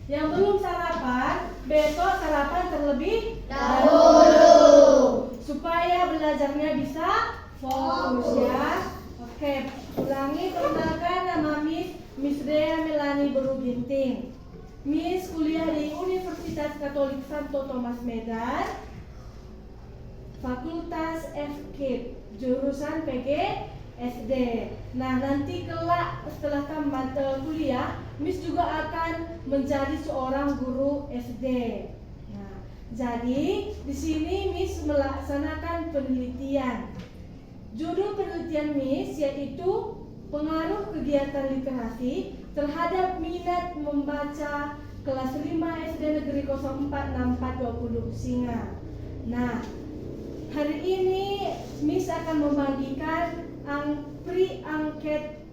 Yang belum sarapan, besok sarapan terlebih dahulu supaya belajarnya bisa fokus ya. Oke, ulangi. Perkenalkan, nama Miss Dea Melani Beru Ginting. Miss kuliah di Universitas Katolik Santo Thomas Medan, Fakultas FK, jurusan PGSD. Nah, nanti kelak setelah tamat kuliah, Miss juga akan menjadi seorang guru SD. Nah, jadi di sini Miss melaksanakan penelitian. Judul penelitian Miss yaitu pengaruh kegiatan literasi terhadap minat membaca kelas 5 SD Negeri 046420 Singa. Nah, hari ini Miss akan membagikan pre-angket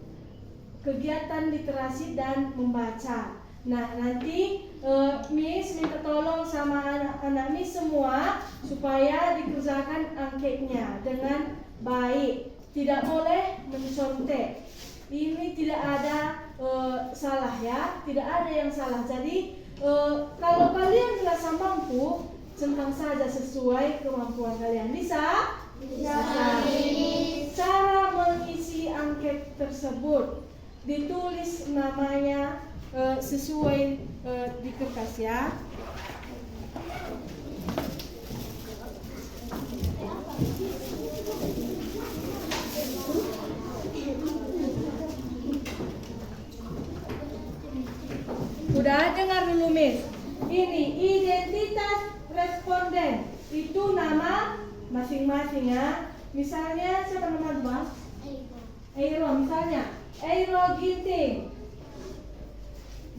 kegiatan literasi dan membaca. Nah, nanti Miss minta tolong sama anak-anak Miss semua supaya dikerjakan angketnya dengan baik. Tidak boleh mencontek. Ini tidak ada salah ya, tidak ada yang salah. Jadi kalau kalian merasa mampu, centang saja sesuai kemampuan kalian. Bisa? Bisa. Cara mengisi angket tersebut, ditulis namanya sesuai di kertas ya. Udah dengar dulu Miss. Ini identitas responden. Itu nama masing-masing ya. Misalnya siapa nama Bang? Eiro. Misalnya Eiro Ginting.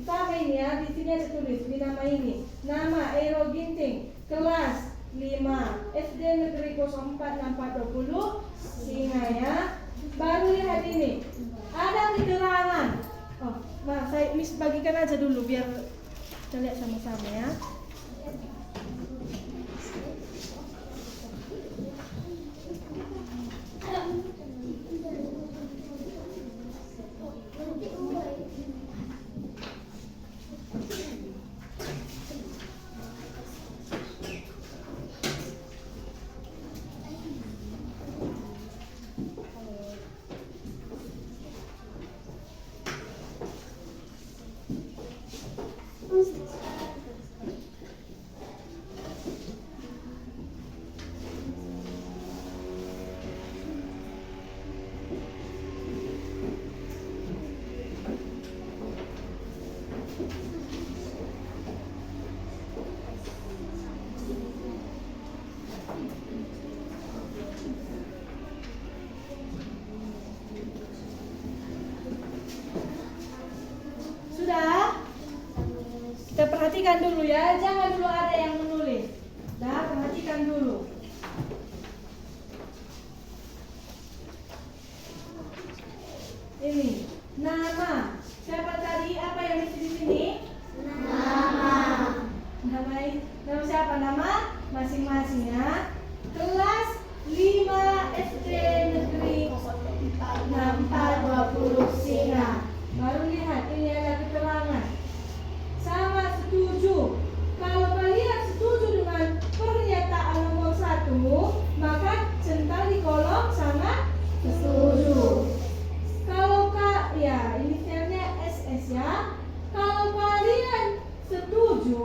Sama ini ya, di sini ada tulis di nama ini. Nama Eiro Ginting, kelas 5 SD Negeri 046420 Singa ya. Baru lihat ini. Ada keterangan. Oh, nah saya Miss bagikan aja dulu biar kita lihat sama-sama ya. Kita perhatikan dulu ya, jangan dulu ada yang menulis. Dah, perhatikan dulu. Ini nama. Siapa tadi? Apa yang mesti di sini? Nama. Nama siapa? Nama masing-masing ya. Kelas 5 SD Negeri 6420 Singa. Baru lihat ini ada keterangan. Sama setuju. Kalau kalian setuju dengan pernyataan nomor 1, maka centang di kolom sangat setuju. Kalau ya inisialnya SS ya. Kalau kalian setuju,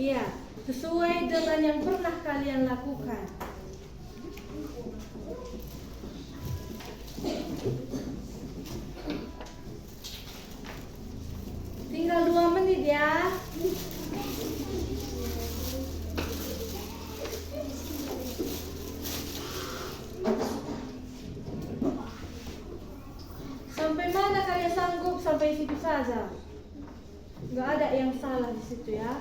iya, sesuai dengan yang pernah kalian lakukan. Tinggal 2 menit ya. Sampai mana kalian sanggup, sampai situ saja. Nggak ada yang salah di situ ya.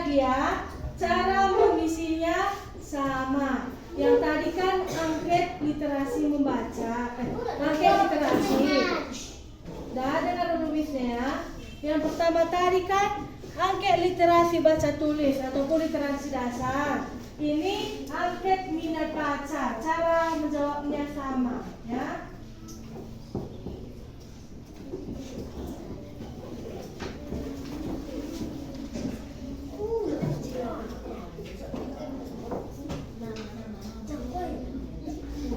lagi ya. Cara mengisinya sama. Yang tadi kan angket literasi membaca. Angket literasi. Udah dengar rumusnya ya. Yang pertama tadi kan angket literasi baca tulis ataupun literasi dasar. Ini angket minat baca. Cara menjawabnya sama ya.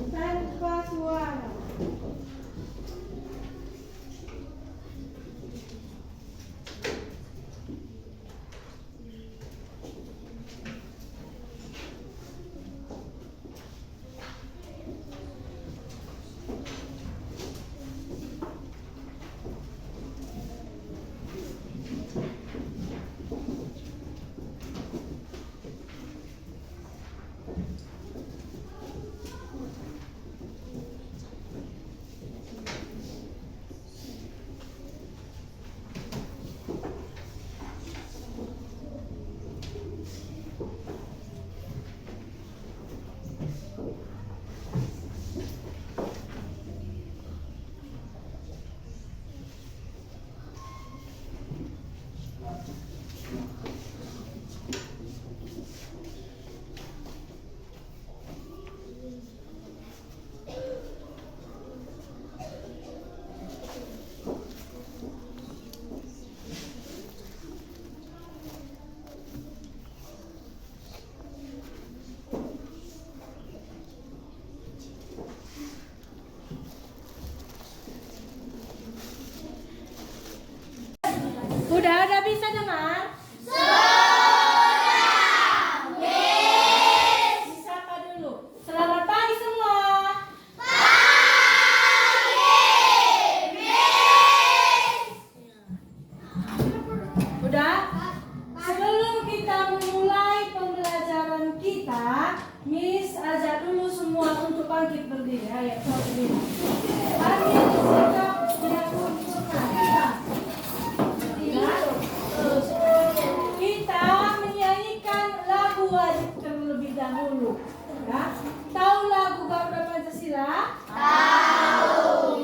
Tanpa suara. Udah bisa dengar? Sudah, Miss. Siapa dulu? Selamat pagi semua. Pagi, Miss. Udah? Sebelum kita memulai pembelajaran kita, Miss ajak dulu semua untuk bangkit berdiri. Ayo, berdiri. Bangkit sikap tidak sempurna. Kita menyanyikan lagu wajib terlebih dahulu. Ya. Tahu lagu Garuda Pancasila? Tahu.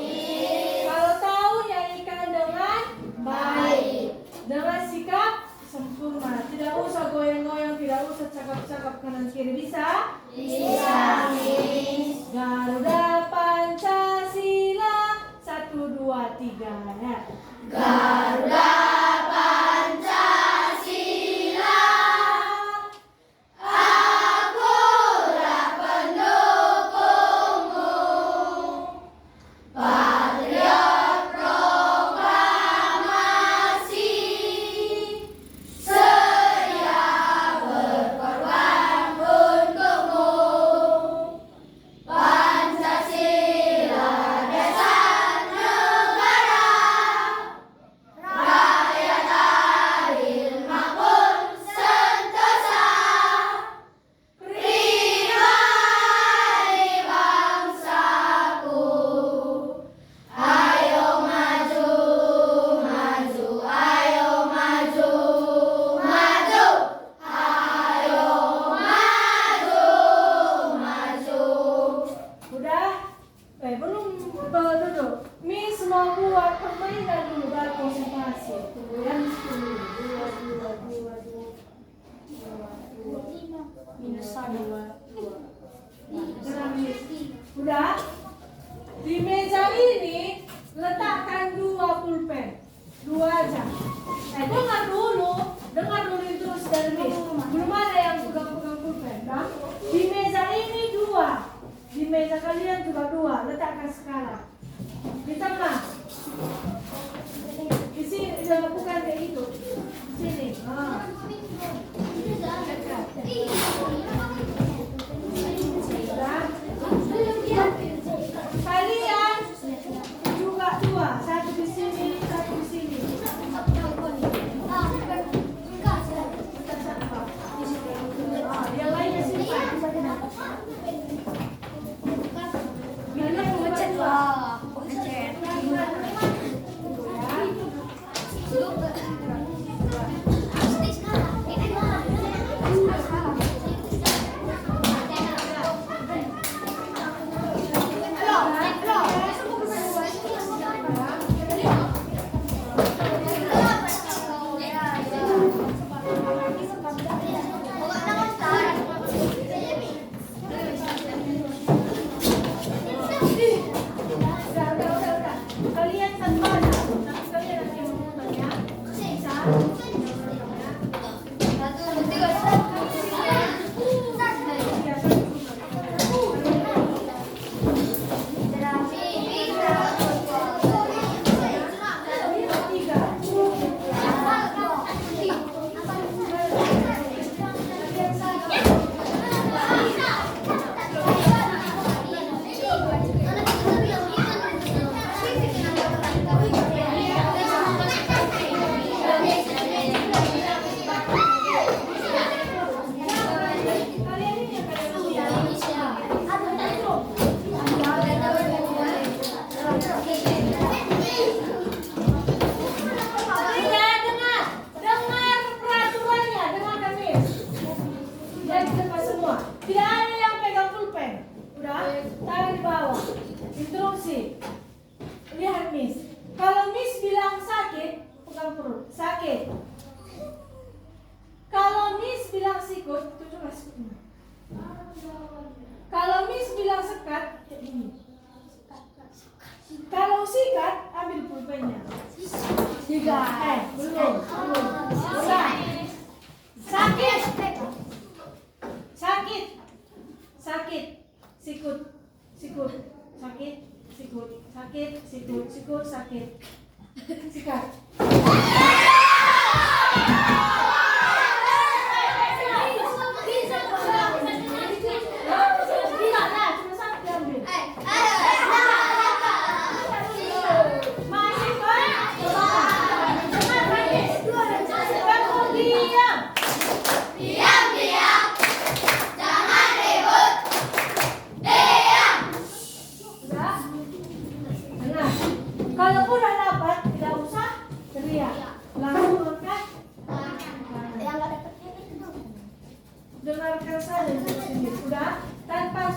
Kalau tahu, nyanyikan dengan baik, dengan sikap sempurna. Tidak usah goyang-goyang, tidak usah cakap-cakap kanan kiri. Bisa? Bisa. Garuda Pancasila 1, 2, 3 ya. Garuda udah di meja ini letakkan 2 pulpen, 2 aja. Dengar dulu itu dari Miss. Belum ada yang pegang-pegang pulpen. Nah, di meja ini 2, di meja kalian juga 2. Letakkan sekarang di tengah. Di sini jangan bukan kayak itu. Di sini. Kalian juga 2, 1 di sini, 1 di sini. Yang lainnya simpan. Kalian mau cek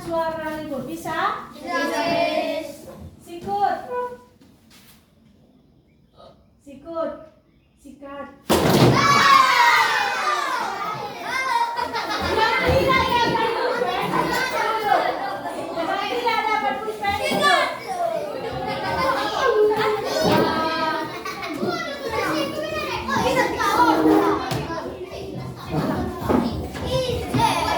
suara libur. Bisa? Sikut. Sikut. Sikat. Yang tidak dapat pulpen. Yang tidak dapat pulpen. Sikut, sekat,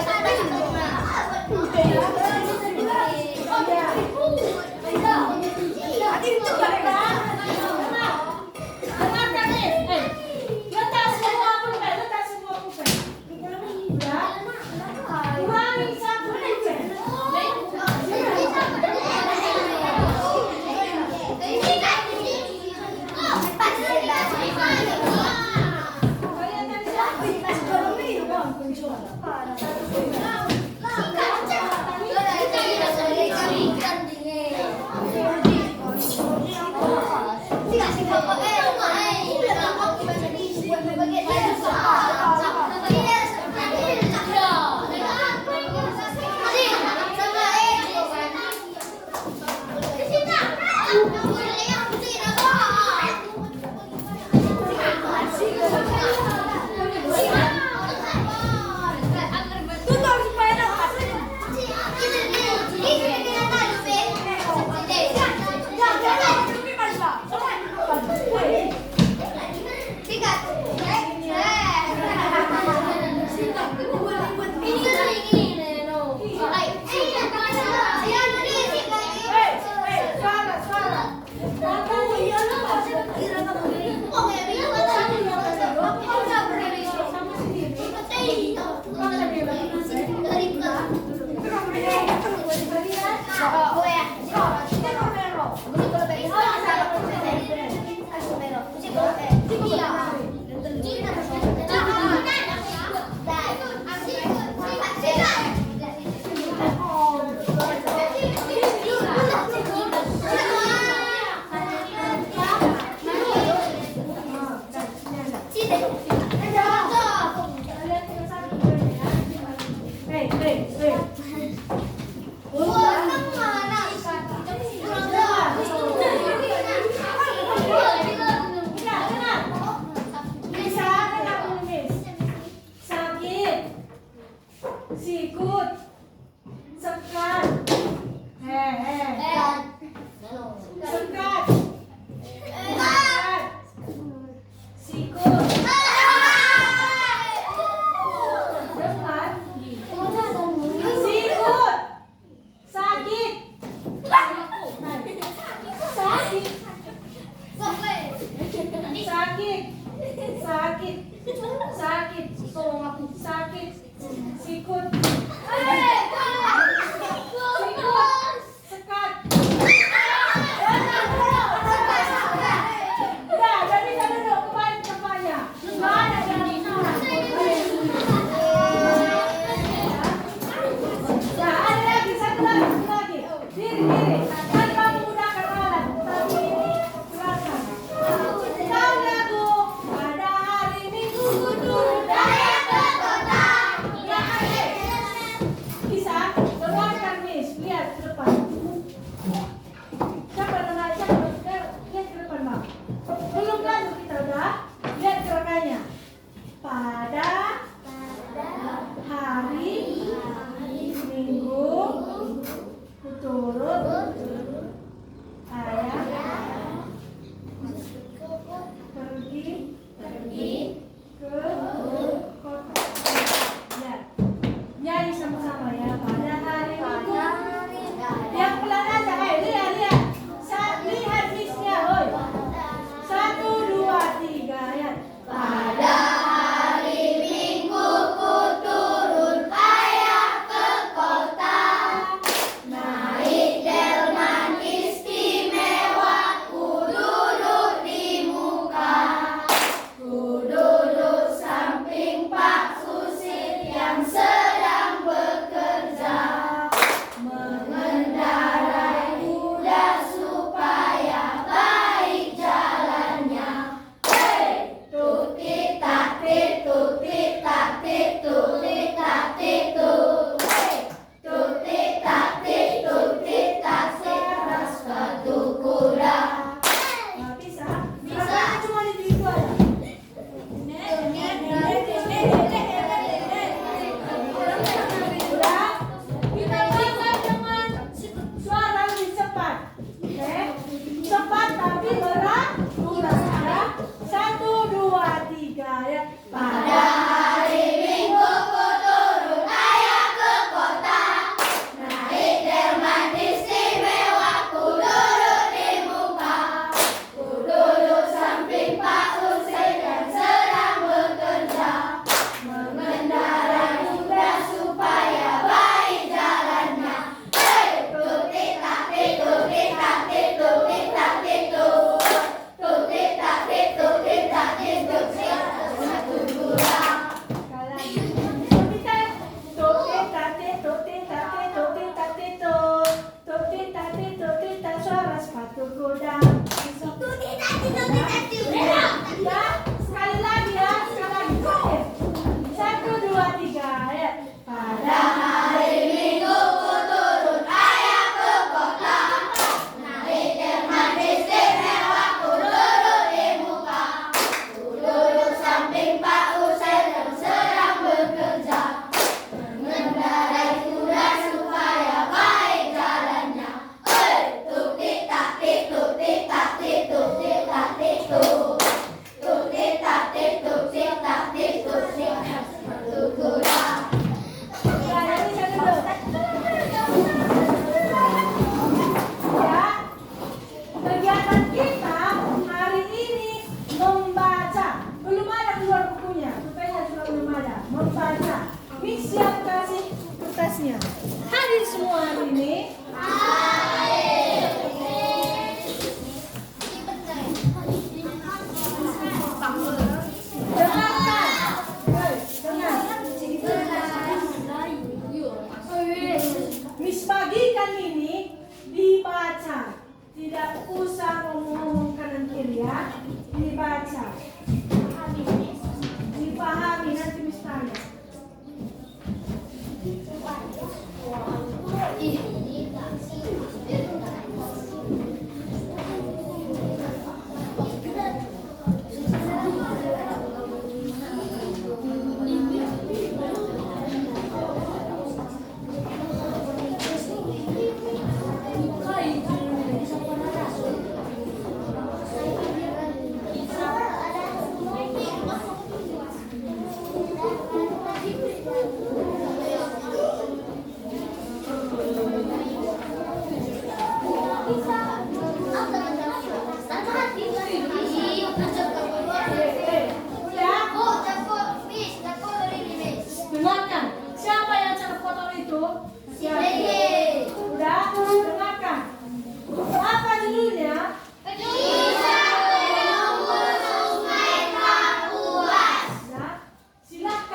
sekat, sekat, sikut, dekat, sikut, sakit, sakit, sakit, sakit, sakit, tolong aku sakit. Sikut, sikut, sekat. Udah, jadi bisa duduk kembali ke tempatnya. Mana yang dikurang? Nah, ada lagi satu lagi. Diri. Kan kamu menggunakan alat, tapi ini silakan. Tahu lagu pada hari Minggu duduk daya ke kota.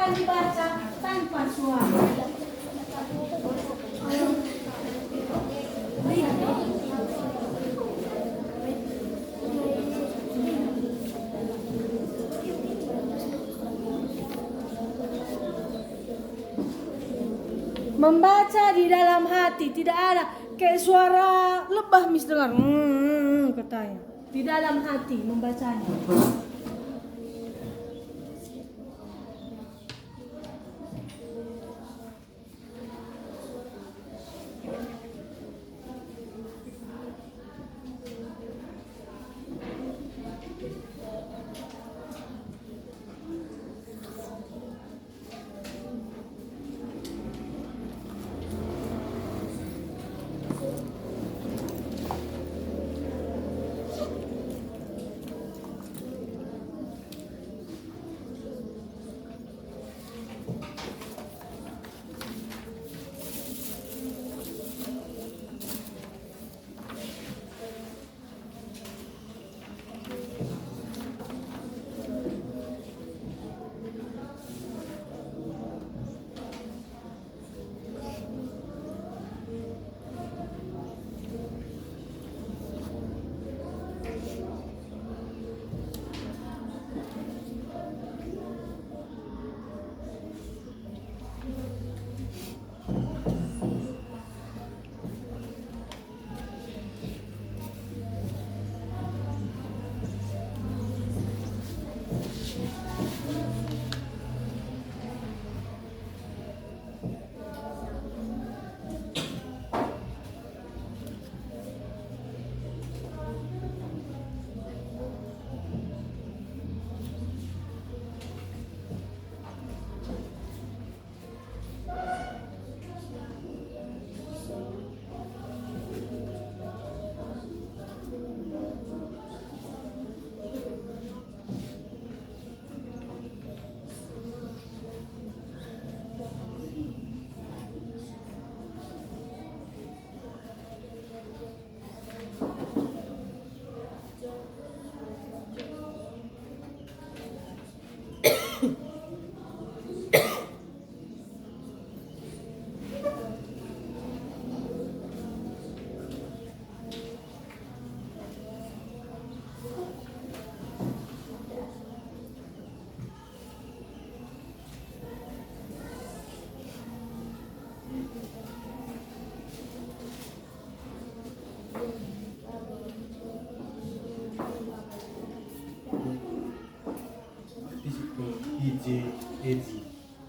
akan dibaca tanpa suara. Membaca di dalam hati, tidak ada kayak suara lebah mis dengar, katanya. Di dalam hati membacanya.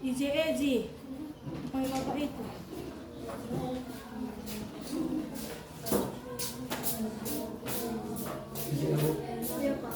IJEJ. Panggil bapak itu. Iya, Pak.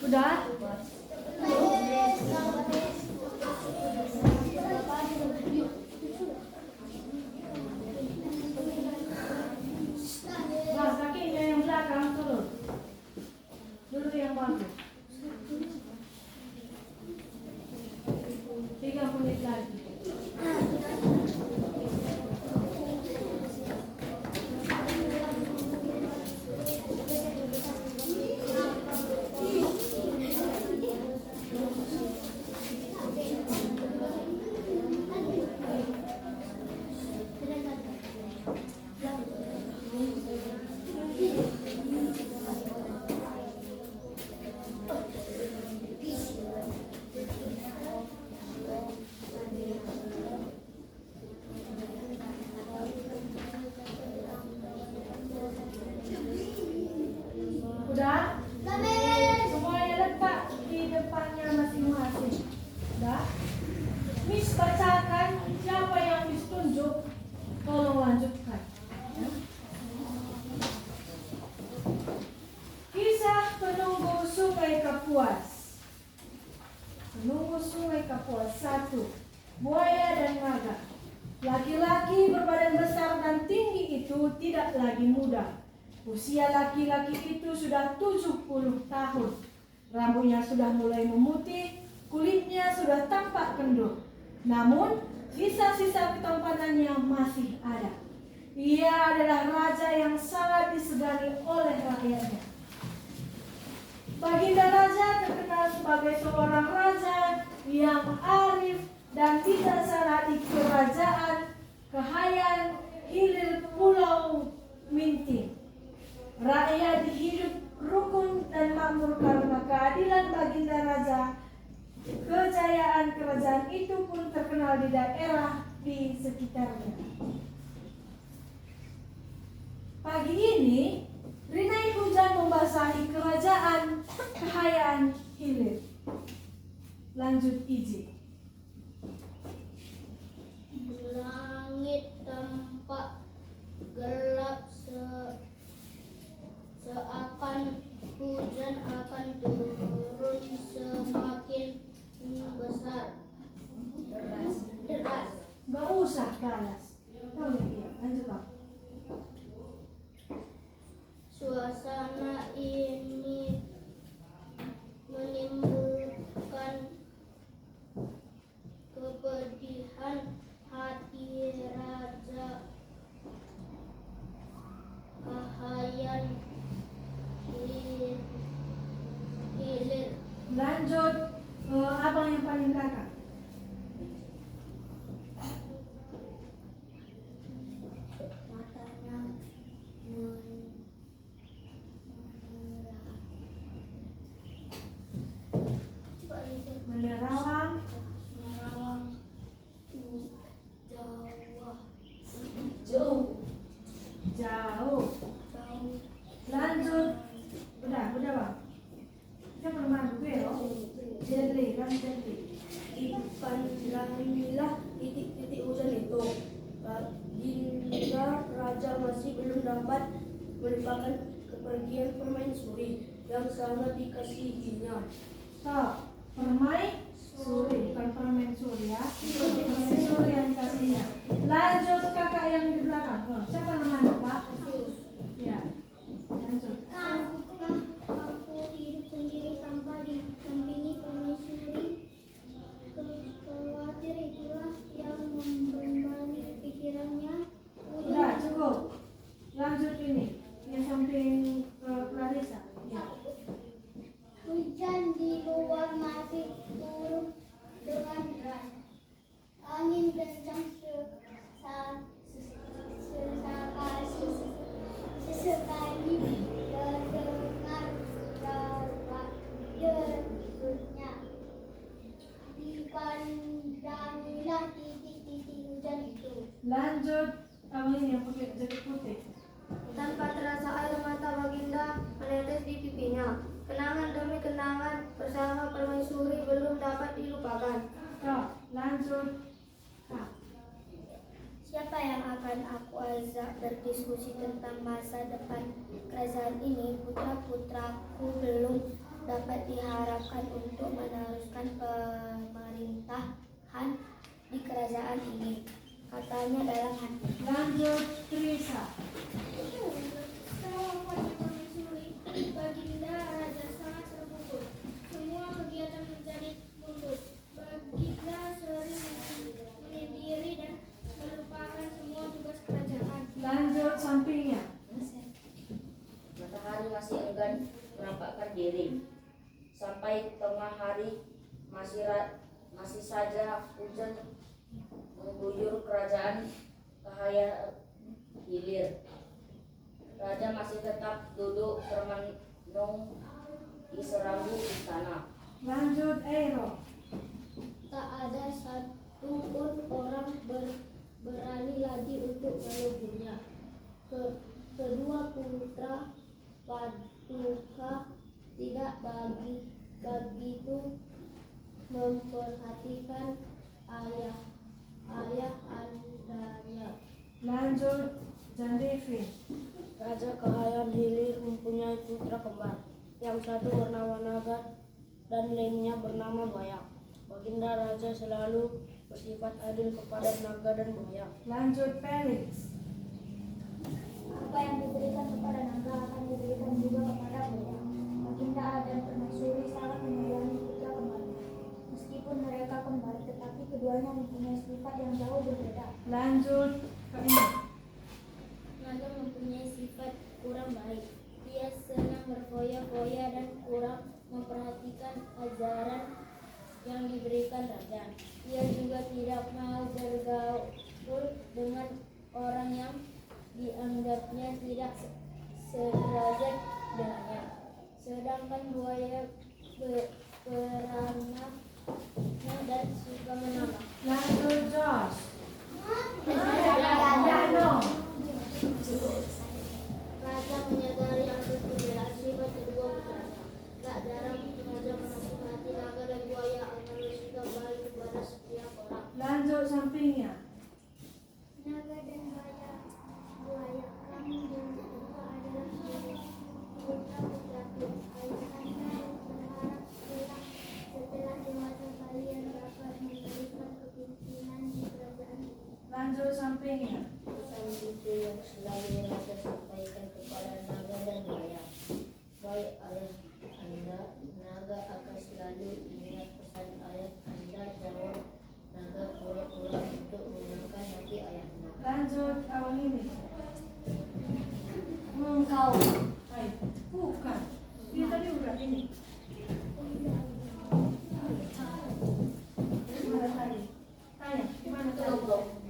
Udah? Nah, kakinya yang belakang turun. Dulu yang bagus. 3 menit lagi. Udah? Semuanya letak di depannya masing-masing. Udah? Miss bacakan siapa yang Miss tunjuk. Tolong lanjutkan. Ya. Kisah penunggu Sungai Kapuas. Penunggu Sungai Kapuas 1. Buaya dan naga. Laki-laki berbadan besar dan tinggi itu tidak lagi muda. Usia laki-laki itu sudah 70 tahun. Rambutnya sudah mulai memutih, kulitnya sudah tampak kendur. Namun, sisa-sisa ketampanannya masih ada. Ia adalah raja yang sangat disegani oleh rakyatnya. Baginda Raja terkenal sebagai seorang raja yang arif dan bijaksana di kerajaan Kahayan Hilir Pulau Minting. Rakyat hidup rukun dan makmur karena keadilan Baginda Raja. Kejayaan kerajaan itu pun terkenal di daerah di sekitarnya. Pagi ini, rinai hujan membasahi kerajaan Kahayan Hilir. Lanjut Iji. Langit tampak gelap seakan hujan akan turun semakin besar deras. Gak usah ganas. Lanjut Pak. Suasana ini menimbulkan kepedihan hati Raja Kahayan Hilir. Lanjut abang yang paling belakang. Matanya Menerawang jauh. Lanjut. Udah bang. Kita bermain gue loh. Jelly. Pandangilah titik-titik hujan itu. Baginda Raja masih belum dapat melupakan kepergian permaisuri yang sangat dikasihinya. Stop. Permaisuri, bukan permaisuri ya. Permaisuri yang kasihnya. Lanjut kakak yang di belakang. Siapa namanya Pak? Ya. Lanjut. Aku hidup sendiri tanpa didampingi permaisuri. Khawatir itulah yang membebani pikirannya. Udah cukup. Lanjut ini. Yang samping Clarissa. Ya. Hujan di luar masih turun dengan deras. Angin kencang sesekali terdengar derutnya. Dipandangilah titik-titik hujan itu. Lanjut. Kamu ini yang pakai jaket putih. Tanpa terasa air mata Baginda menetes di pipinya. Kenangan demi kenangan bersama permaisuri belum dapat dilupakan. Stop. Lanjut. Kak. Siapa yang akan aku ajak berdiskusi tentang masa depan kerajaan ini? Putra-putraku belum dapat diharapkan untuk meneruskan pemerintahan di kerajaan ini, katanya dalam hati. Lanjut Trisa. Baginda Raja sangat terpukul. Semua kegiatan menjadi mundur. Baginda sering menyendiri dan melupakan semua tugas kerajaan. Lanjut sampingnya. Matahari masih enggan menampakkan diri. Sampai tengah hari masih saja hujan mengguyur kerajaan Cahaya Hilir. Raja masih tetap duduk termenung di serambi istana. Lanjut Eiro. Tak ada satu pun orang berani lagi untuk melobinya. Kedua putra Paduka tidak begitu memperhatikan ayah andanya. Lanjut Jandevi. Raja Kahayan Hilir mempunyai putra kembar. Yang satu bernama Naga dan lainnya bernama Buaya. Baginda Raja selalu bersifat adil kepada Naga dan Buaya. Lanjut Felix. Apa yang diberikan kepada naga akan diberikan juga kepada buaya. Baginda dan Permaisuri sangat menyayangi putra kembarnya. Meskipun mereka kembar, tetapi keduanya mempunyai sifat yang jauh berbeda. Lanjut Kak. Naga mempunyai sifat kurang baik. Dia senang berfoya-foya dan kurang memperhatikan ajaran yang diberikan raja. Dia juga tidak mau bergaul dengan orang yang dianggapnya tidak sederajat dengannya. Sedangkan buaya peranah dan suka menambah. Lanjut Josh. Raja menyadari akan perbedaan sifat kedua putranya. Tak jarang raja menasihati naga dan buaya agar bersikap baik kepada setiap orang. Lanjut sampingnya. Naga dan buaya, kami dan kita adalah putra putraku. Ayah anda berharap setelah dewasa kalian dapat memberikan kepimpinan di kerajaan ini. Lanjut sampingnya. Pesan itu yang selalu Raja sampaikan kepada Naga dan Buaya. Baik ayah anda, Naga akan selalu ingat pesan ayah anda, jawab Naga pura-pura untuk menyenangkan hati ayahnya. Lanjut awal ini. Kau Hai. Bukan. Dia tadi udah ini. Gimana tadi? Tanya, gimana tadi?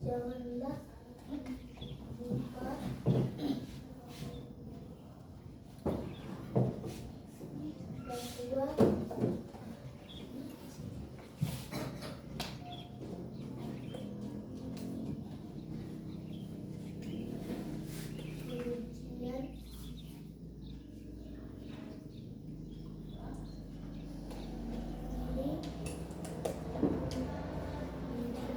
janganlah buka dan kedua ujian ini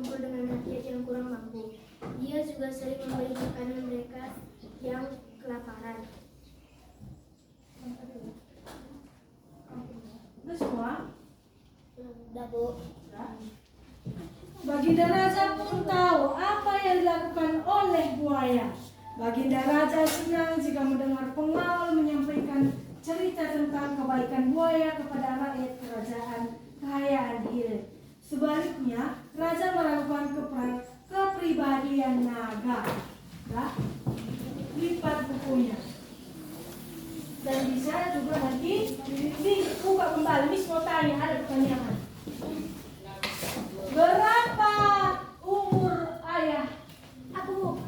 berkumpul dengan rakyat yang kurang mampu. Dia juga sering memberi makanan mereka yang kelaparan. Itu semua. Udah, Bu. Baginda Raja pun tahu apa yang dilakukan oleh buaya. Baginda Raja senang jika mendengar pengawal menyampaikan cerita tentang kebaikan buaya kepada rakyat kerajaan kekayaan hilir. Sebaliknya, Raja meragukan kepribadian naga. Nah, lipat bukunya. Dan bisa juga nanti dibuka kembali. Miss mau tanya, ada pertanyaan. Berapa umur ayah? Aku.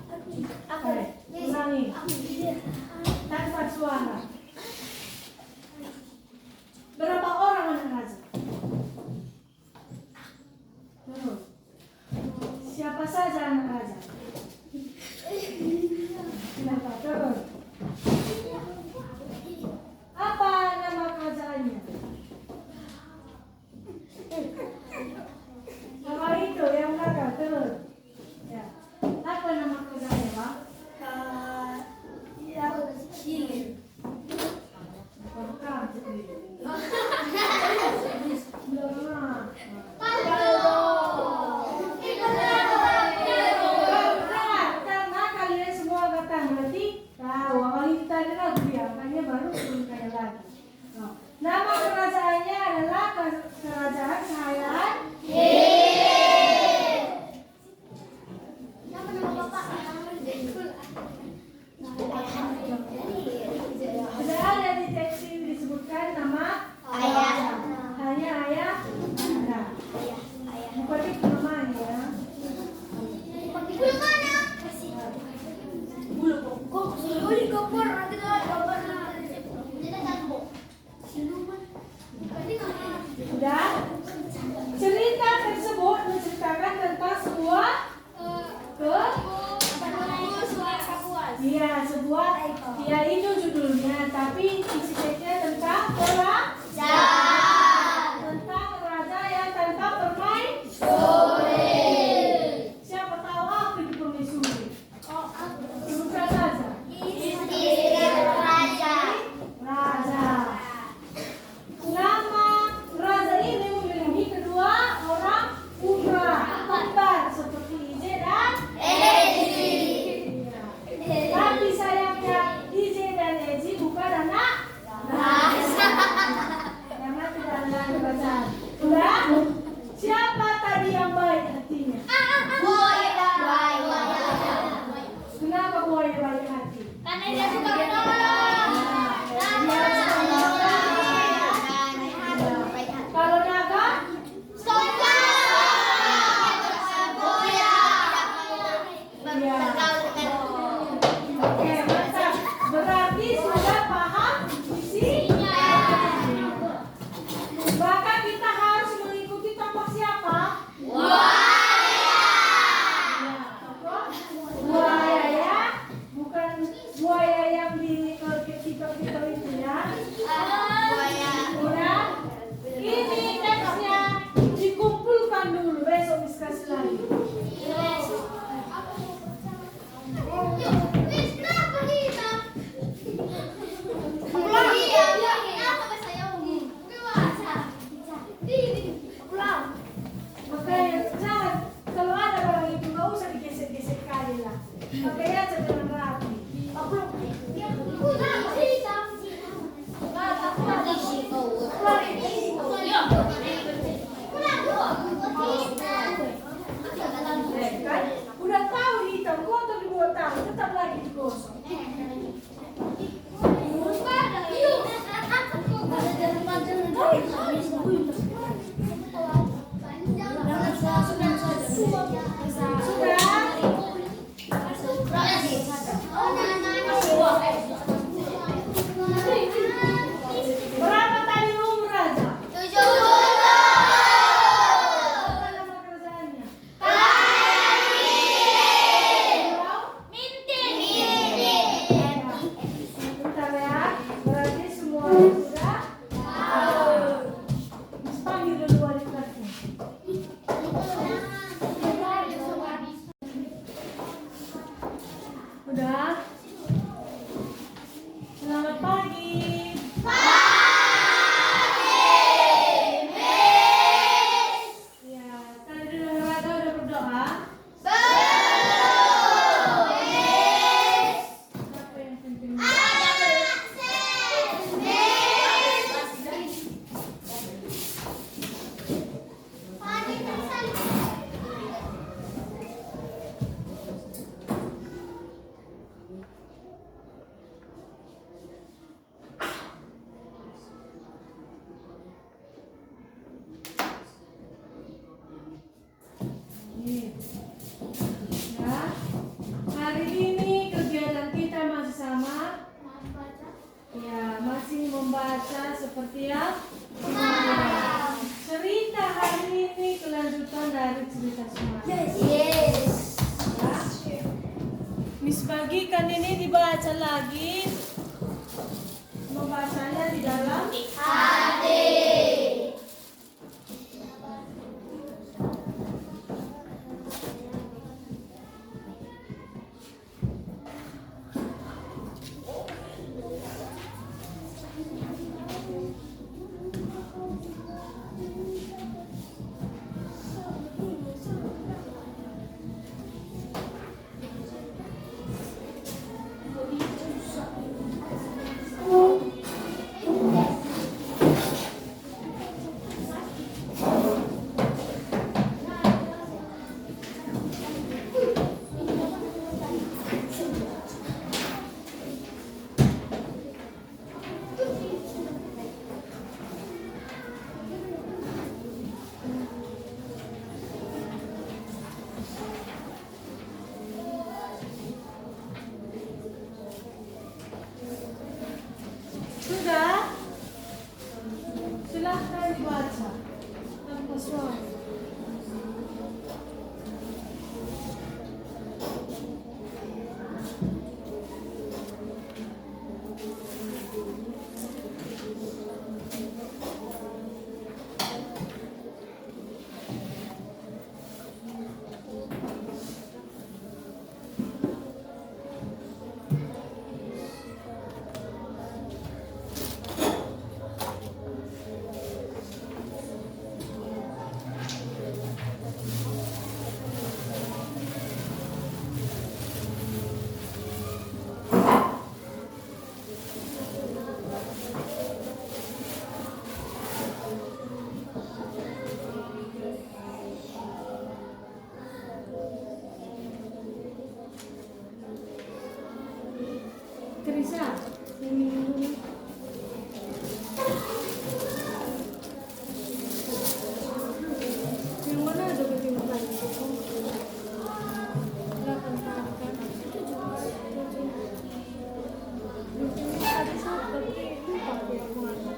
Ulangi. Tanpa suara. Berapa orang anak raja? Terus. Siapa saja anak raja? Kenapa? Terus. Apa nama kerajaannya? Nama itu yang belakang. Terus. Ya. Apa nama kerajaannya, Pak? Karena kalian semua kata berarti tahu awal kita adalah dia, makanya baru kaya lagi. Nama kerajaannya adalah kerajaan kekayaan. Tidak ada di teks ini disebutkan nama ayah. Hanya ayah. Nah, bukan itu namanya ya. Sudah. Cerita tersebut menceritakan tentang sebuah itu judulnya, tapi isi teksnya tentang tentang raja yang tanpa permaisuri. Siapa tahu apa itu permaisuri? Sebutkan saja. Raja. Nama raja ini memiliki kedua orang putra kembar seperti Ije dan Eji. Tapi sayangnya Ije dan Eji bukan anak raja. Karena tidak ada kerajaan. Udah? Siapa tadi yang baik hatinya? Kenapa buaya baik hati? Karena dia suka menolong. Kalau naga? Iya. Oke, mantap. Berarti sudah paham isinya. Bahkan kita harus mengikuti tokoh siapa? Buaya ya, bukan buaya yang di kita itu ya. Udah? Ini teksnya dikumpulkan dulu, besok diskusi lagi. Makanya jangan, kalau ada barang itu nggak usah digesek-gesek kali lah. Pakai aja dengan rapi. Kan? Udah tahu hitam kotor di bawah tahu, tetap lagi digosok. Berapa tadi umur raja? Apa nama kerajaannya? Bentar ya, berarti semua sudah tahu. Panggil dulu wali kelasnya. berdoa? Apa yang penting? Nih. Ya. Hari ini kegiatan kita masih sama. Ya, masih membaca seperti yang kemarin. Cerita hari ini kelanjutan dari cerita semalam. Yes. Ya. Miss bagikan ini dibaca lagi. Membacanya di dalam sudah. Silahkan dibaca tanpa suara. Teresa, yang minum dulu. Yang mana ada ketimpangan? Silakan tahan. Tadi seperti itu pakai warna.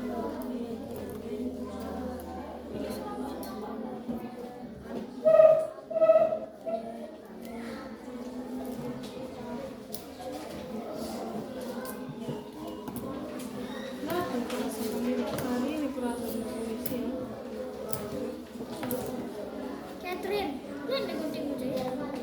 Catherine, lu ada gunting baju ya? Ada.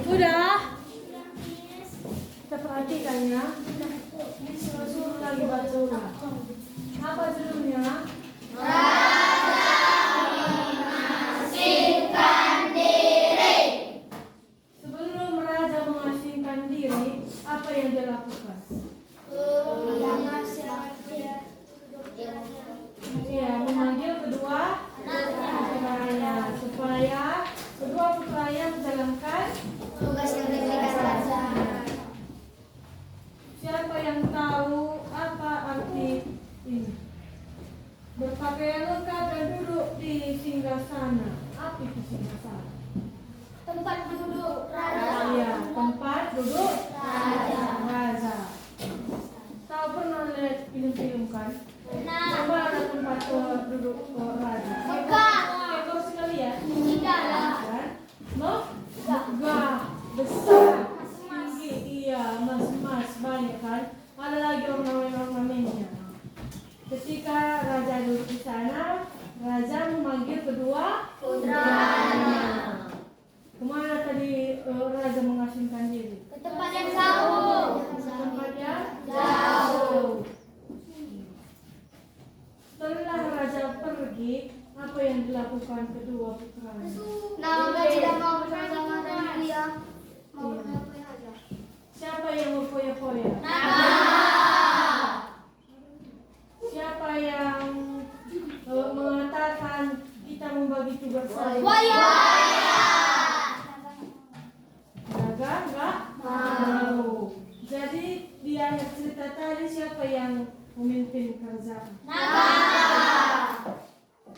Sudah? Kita perhatikan ya. Suruh lagi baca ulang. Apa judulnya? Sebelum raja mengasingkan diri, apa yang dia lakukan? Ya, memanggil kedua putranya supaya kedua putranya menjalankan Tugas yang diberikan raja. Siapa yang tahu apa arti Pakaian lengkap dan duduk di singgasana. Apa itu singgasana? Tempat duduk Iya, tempat duduk raja. Tahu pernah lihat film-film kan? Coba ada tempat duduk raja. Ekor sekali ya? Kan? Megah, besar, tinggi, iya, emas-emas banyak kan? Ada lagi ornamen-ornamennya. Ketika raja duduk di sana, raja memanggil kedua putranya. Kemana tadi raja mengasingkan diri? ke tempat yang jauh. Tempat yang jauh. Setelah raja pergi, apa yang dilakukan kedua putranya? Naga tidak mau bersama dengan dia. Mau Iya. berfoya-foya aja. Siapa yang berfoya-foya? Siapa yang mengatakan kita membagi tugas saja? Naga enggak mau. Jadi di akhir cerita tadi siapa yang memimpin kerajaan?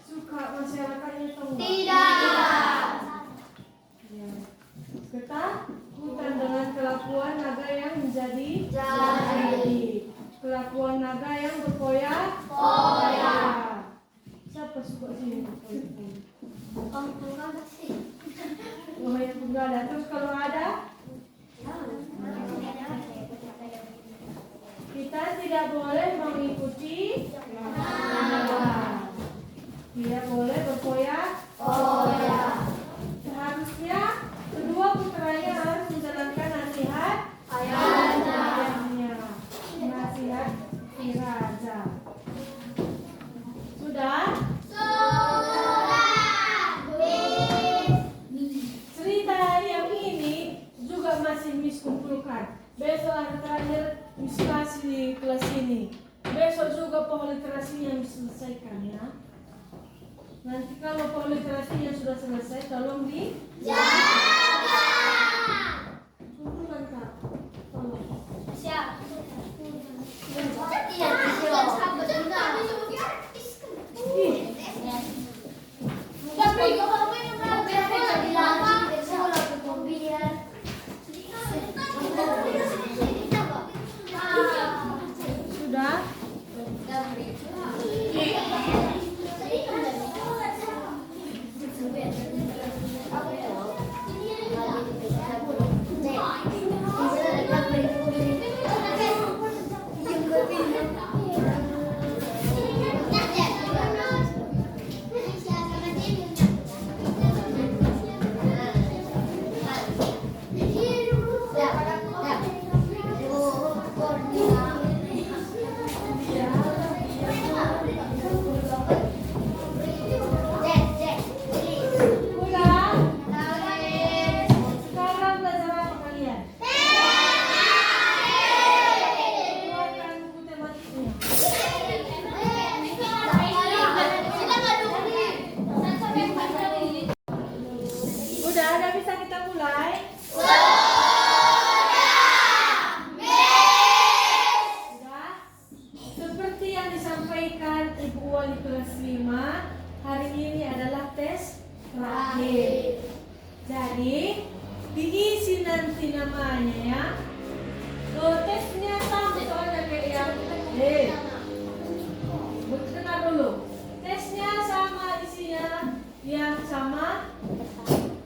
Suka masyarakatnya atau enggak? Ya. Ketakutan dengan kelakuan naga yang menjadi jadi. Kelakuan naga yang berfoya-foya. Siapa suka sini berfoya-foya? Oh, yang enggak ada. Terus kalau ada, kita tidak boleh mengikuti naga. Tidak boleh berfoya-foya. Seharusnya kedua putranya harus menjalankan nasihat ayahnya. Nasihat si raja. Sudah? Cerita yang ini juga masih Miss kumpulkan. Besok hari terakhir Miss kasih di kelas ini. Besok juga politerasinya Miss selesaikan ya. Nanti kalau politerasinya sudah selesai, tolong dijaga. Mantap. Tolong. Siap. Sudah? Udah? Sekarang belajar apa kalian? Keluarkan buku tematiknya. Udah bisa kita mulai? Sudah? Seperti yang disampaikan Ibu Wali kelas 5, hari ini adalah tes terakhir. Jadi, diisi nanti namanya ya. Tesnya sama soalnya kayak yang dengar dulu. Tesnya sama isinya yang sama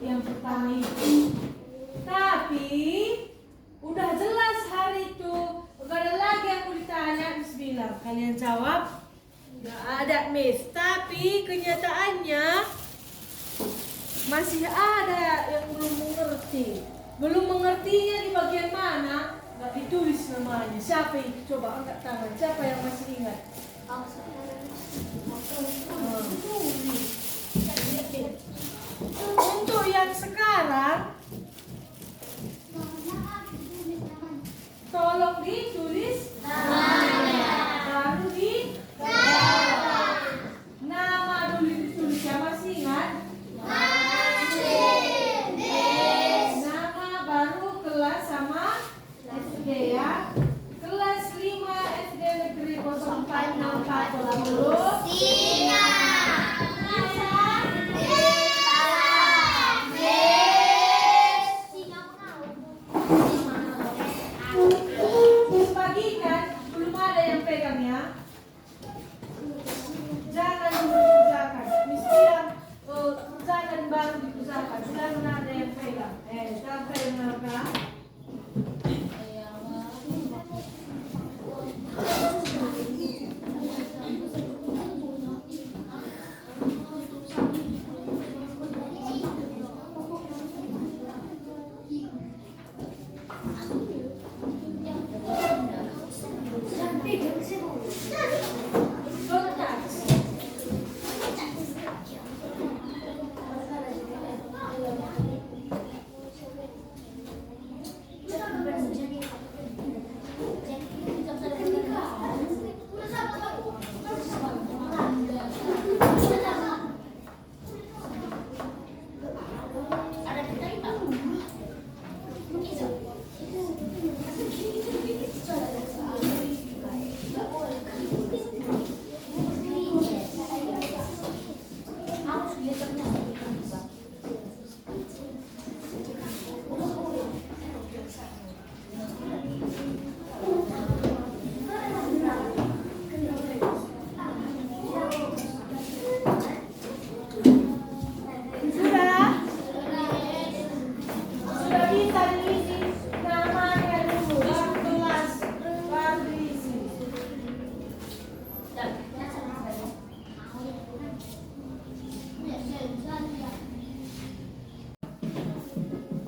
yang pertama itu. Tapi udah jelas hari itu, gak ada lagi yang mau ditanya. Miss bilang kalian jawab gak ada Miss. Tapi kenyataannya masih ada yang belum mengerti. Belum mengertinya di bagian mana? Gak ditulis namanya. Siapa itu? Coba angkat tangan. Siapa yang masih ingat? Untuk yang sekarang, tolong ditulis namanya. Baru dijawab. Nama dulu ditulis ya, masih ingat? Nama baru kelas sama SD ya. Kelas 5 SD Negeri 04 64 40. Jangan dulu dikerjakan. Mesti yang kerjakan baru dikerjakan. Sudah mana ada yang pegang? Siapa yang memegang?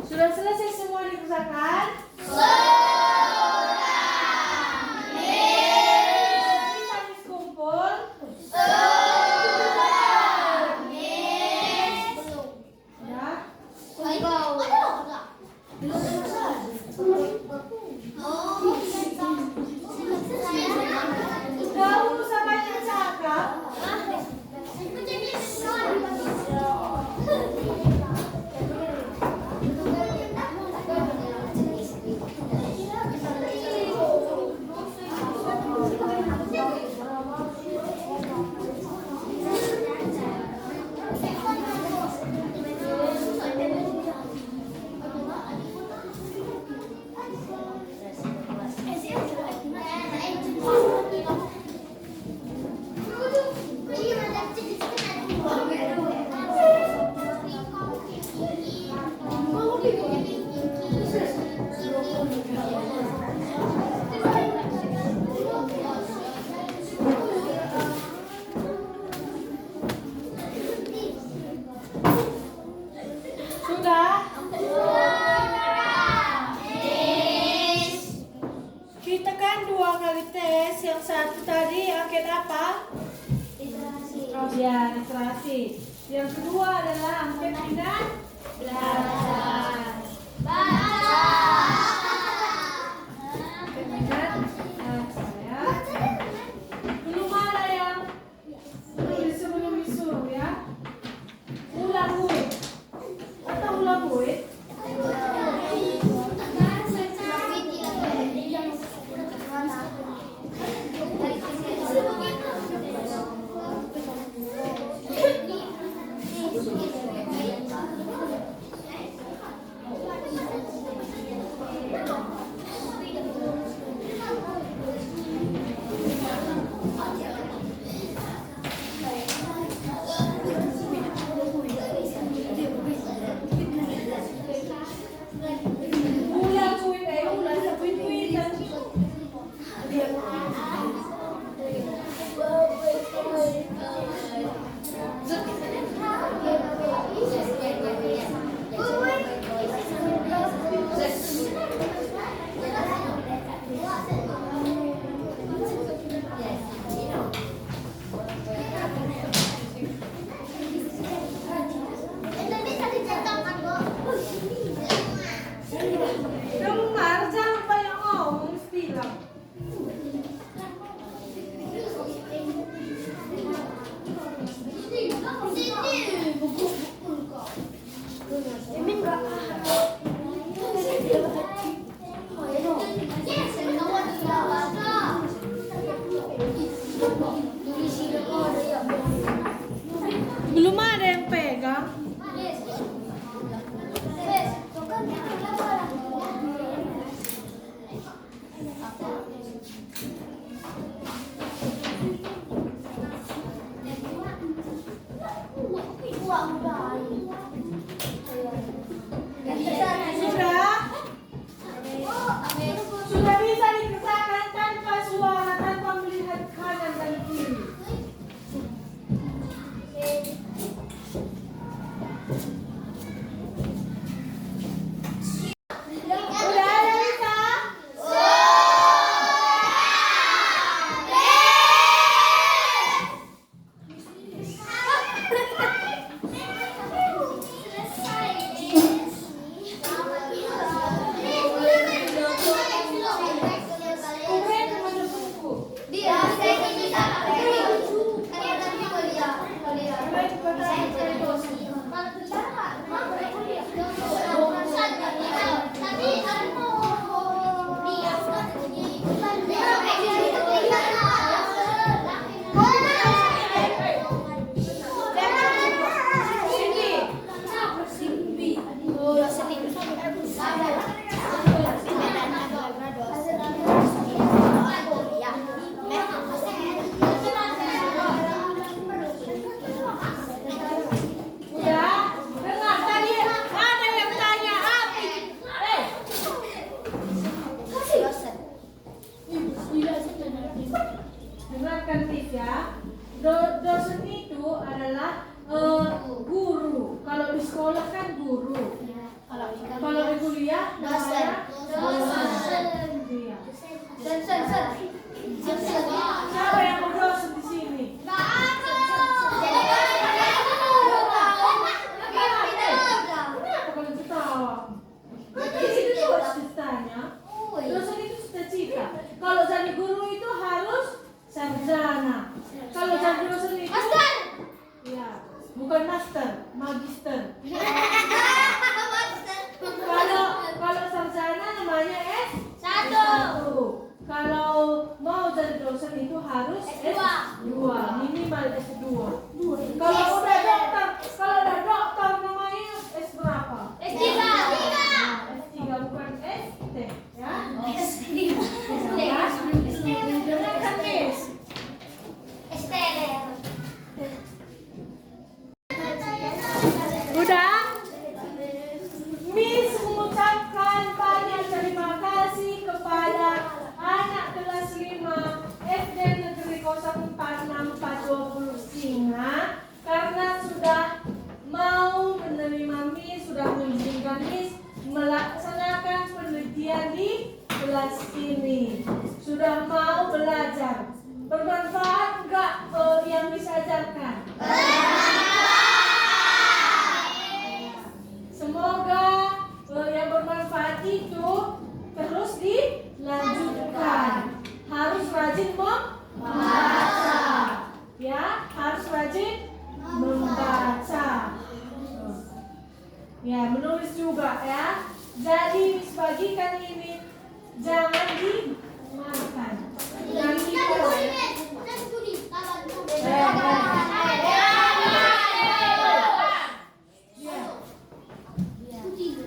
Sudah selesai semua dikerjakan? Bisa kumpul? Ya? Gak usah banyak cakap. Sudah? Kita kan 2 kali tes. Yang satu tadi angket apa? Ya, literasi. Yang kedua adalah angket minat belajar. Angket minat belajar ya. Belum ada yang tulis sebelum disuruh ya. Ulang buit. Atau ulang buit? Ulang buit ulang sa buit-buitan. Dengar, jangan banyak ngomong, mesti lang. Belum ada yang pegang. Udah ada Lisa? Keren teman buku. Keren cepetan. Udah, dengar tadi ada yang tanya apa? Dengarkan please ya. Dosen itu adalah guru. Kalau di sekolah kan guru. Kalau di kuliah namanya dosen. Iya. Siapa yang berdosen di sini? Kenapa kalau ketawa? Itu cita-citanya. Dosen itu cita-cita. Kalau jadi guru itu harus sarjana. Kalau jadi dosen itu iya, bukan master, magister. Kalau sarjana namanya S1. Kalau mau jadi dosen itu harus S2, minimal S2. Kalau udah dokter namanya S berapa? S3 bukan ST ya. Dengarkan Miss. Udah? Miss mengucapkan banyak terima kasih kepada anak kelas 5 SD Negeri 046420 Singa karena sudah mau menerima Miss, sudah mengizinkan Miss melaksanakan penelitian di kelas ini. Sudah mau belajar. Bermanfaat enggak yang bisa ajarkan? Semoga yang bermanfaat itu terus dilanjutkan. Harus rajin membaca. Ya, harus rajin membaca. Ya, menulis juga ya. Jadi bagikan ini jangan dimakan. Jangan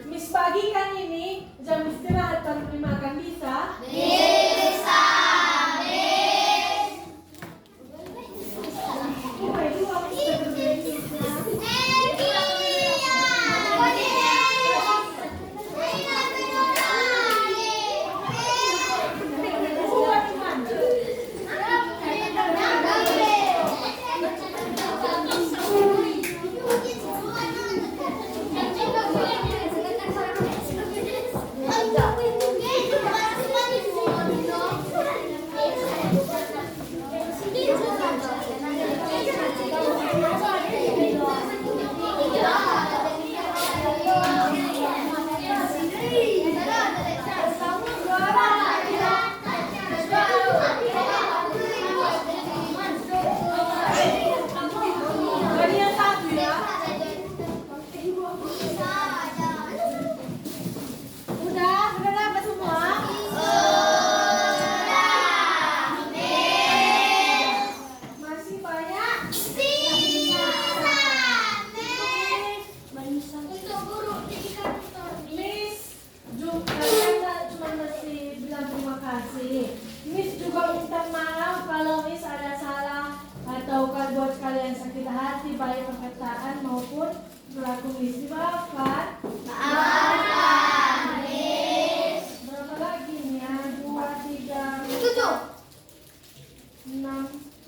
Miss bagikan ini jam istirahat baru dimakan bisa? Bisa.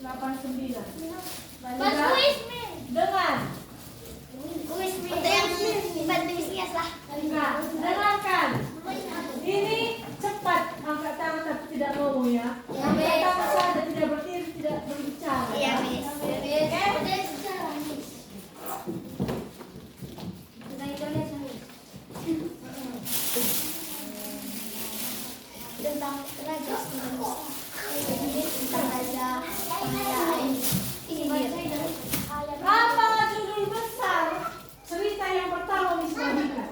89. Pas kuis, Min. Dengan Kuis, Min. Bantu isias lah. nah, dengarkan. Ini cepat angkat tangan tapi tidak ngomong ya. Ya, Angkat Miss. tangan saja tidak berdiri, tidak berbicara. Iya, Miss. Oke? Tentang Indonesia, Miss. Tentang raja tentang raja pengadaan ini Apa judul besar cerita yang pertama Miss bagikan?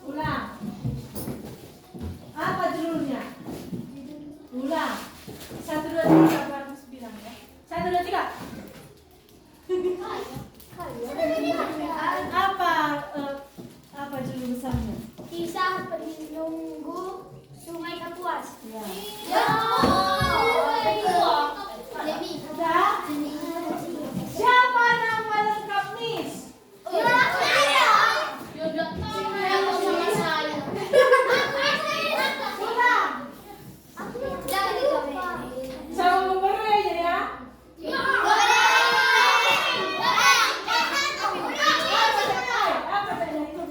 Ulang. Apa judulnya? Ulang. 1, 2, 3 buat Miss bilang ya. 1, 2, 3. Apa judul besarnya? Kisah penunggu Sungai Kapuas. Ya. Udah. Sudah? Siapa nama lengkap Miss? Ulang. Sama memberi aja ya. Apa tadi itu?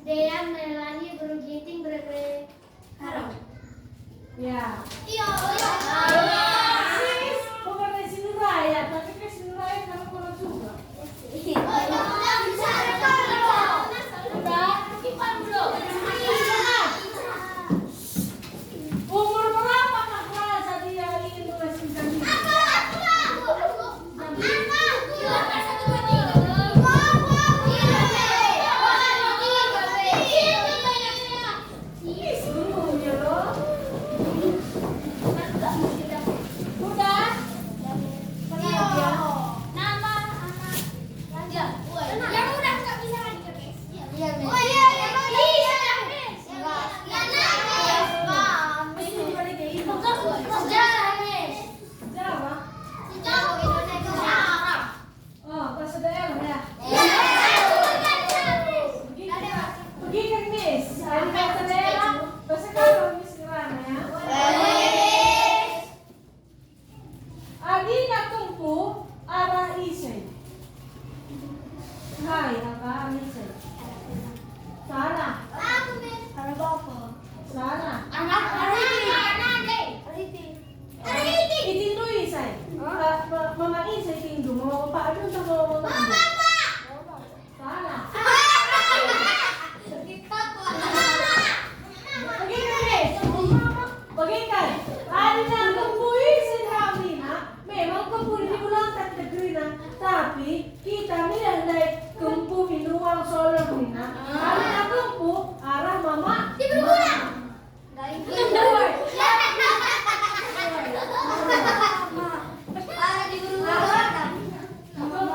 Dea Melani bergiting berharap. Ya. Iya. Sis, pokoknya Sinuraya, tapi kan Sinuraya kamu kurang juga. Umur berapa Kak Rasa dia ingin meresmikan diri? Belum ya loh. Udah? Nama anak raja. Yang udah nggak bisa lagi ke Miss. Iya, Miss. Oh iya, Jawa? Oh, bahasa daerah ya. Pergi ke Miss. Ada bahasa daerah. Bahasa apa Miss Kirana ya? Adina Kungfu arah Isai. Hai, apa Isai? Salah. Salah. Itindu Isai. Mama Isai tindu. Mama Bapak itu untuk mama Mama. Salah. Pergi ke Miss. Bagikan. Adina Kungfu Isai Ramina. Memang Kungfu ini diulangkan ke Grina. Tapi kita milih Kungfu di ruang Solo Grina. Adina Kungfu arah mama.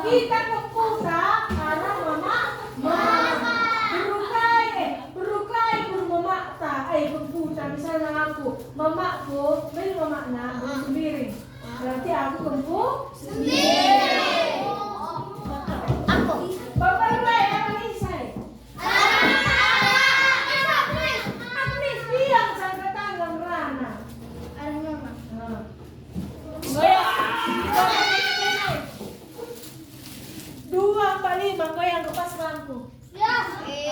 Kita ke putra arah mama. Berukai mama tak. Ke putra misalnya aku. Mamaku, milih mamaknya sendiri. Berarti aku kempu sendiri. Bapak Rai apa Isai? Agnes bilang sangka tangga merana. Dua, 45, kau yang lepas lampu. Kai.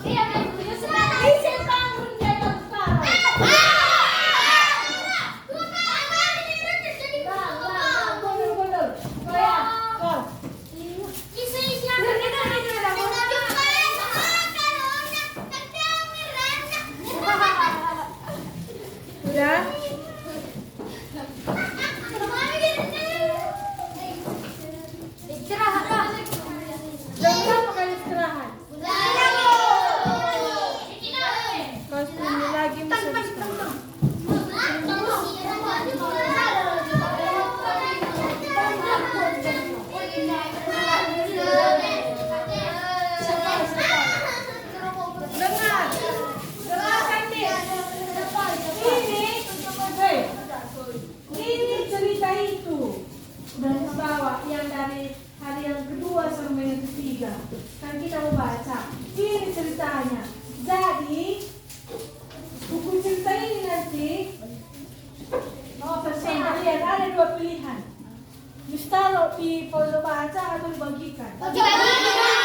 Iya, di pojok baca atau dibagikan? Bagi-bagikan.